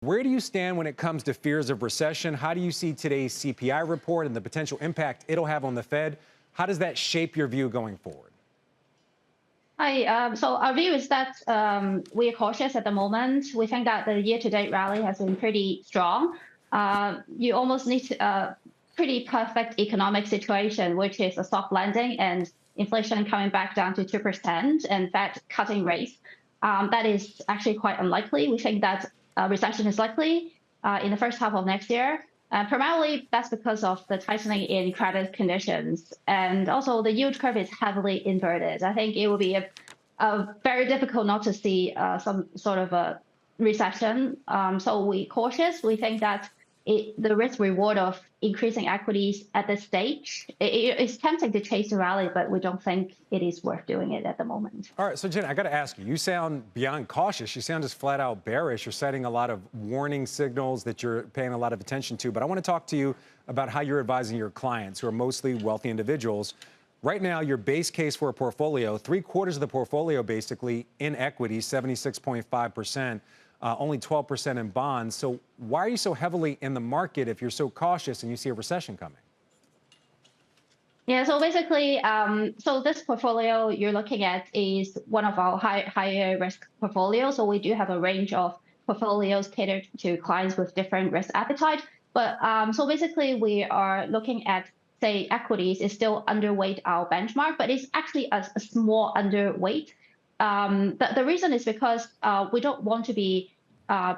Where do you stand when it comes to fears of recession? How do you see today's CPI report and the potential impact it'll have on the Fed? How does that shape your view going forward? Hi. So our view is that we are cautious at the moment. We think that the year-to-date rally has been pretty strong. You almost need a pretty perfect economic situation, which is a soft landing and inflation coming back down to 2% and Fed cutting rates. That is actually quite unlikely. We think that a recession is likely in the first half of next year. Primarily, that's because of the tightening in credit conditions. And also, the yield curve is heavily inverted. I think it will be a very difficult not to see some sort of a recession. So we're cautious. We think that the risk reward of increasing equities at this stage, it's tempting to chase the rally, but we don't think it is worth doing it at the moment. All right, so Jen, I got to ask you, you sound beyond cautious. You sound just flat out bearish. You're setting a lot of warning signals that you're paying a lot of attention to. But I want to talk to you about how you're advising your clients, who are mostly wealthy individuals. Right now, your base case for a portfolio, 3/4 of the portfolio basically in equity, 76.5%. Only 12% in bonds. So why are you so heavily in the market if you're so cautious and you see a recession coming? Yeah, so basically, so this portfolio you're looking at is one of our higher risk portfolios. So we do have a range of portfolios catered to clients with different risk appetite. But so basically, we are looking at, say, equities is still underweight our benchmark, but it's actually a small underweight. The reason is because we don't want to be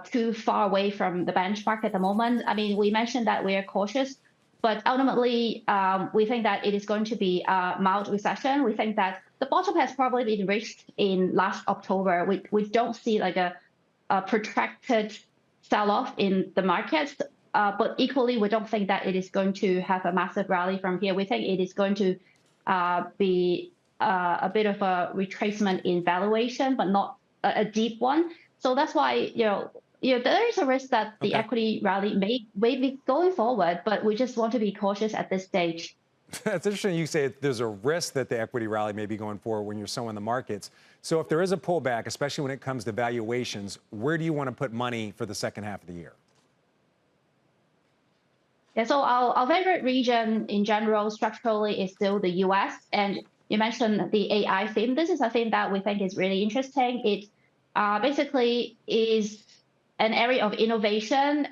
too far away from the benchmark at the moment. I mean, we mentioned that we are cautious, but ultimately, we think that it is going to be a mild recession. We think that the bottom has probably been reached in last October. We don't see like a protracted sell-off in the markets, but equally, we don't think that it is going to have a massive rally from here. We think it is going to be a bit of a retracement in valuation, but not a deep one. So that's why, there is a risk that the equity rally may be going forward, but we just want to be cautious at this stage. It's interesting you say there's a risk that the equity rally may be going forward when you're so in the markets. So if there is a pullback, especially when it comes to valuations, where do you want to put money for the second half of the year? Yeah, so our favorite region in general structurally is still the US. And you mentioned the AI theme. This is a theme that we think is really interesting. It basically is an area of innovation.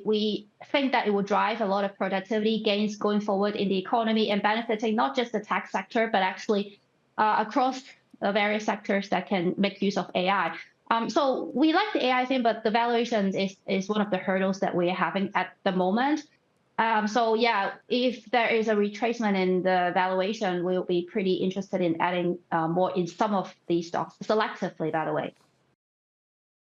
We think that it will drive a lot of productivity gains going forward in the economy and benefiting not just the tech sector, but actually across the various sectors that can make use of AI. So we like the AI theme, but the valuations is one of the hurdles that we're having at the moment. So yeah, if there is a retracement in the valuation, we'll be pretty interested in adding more in some of these stocks, selectively, by the way.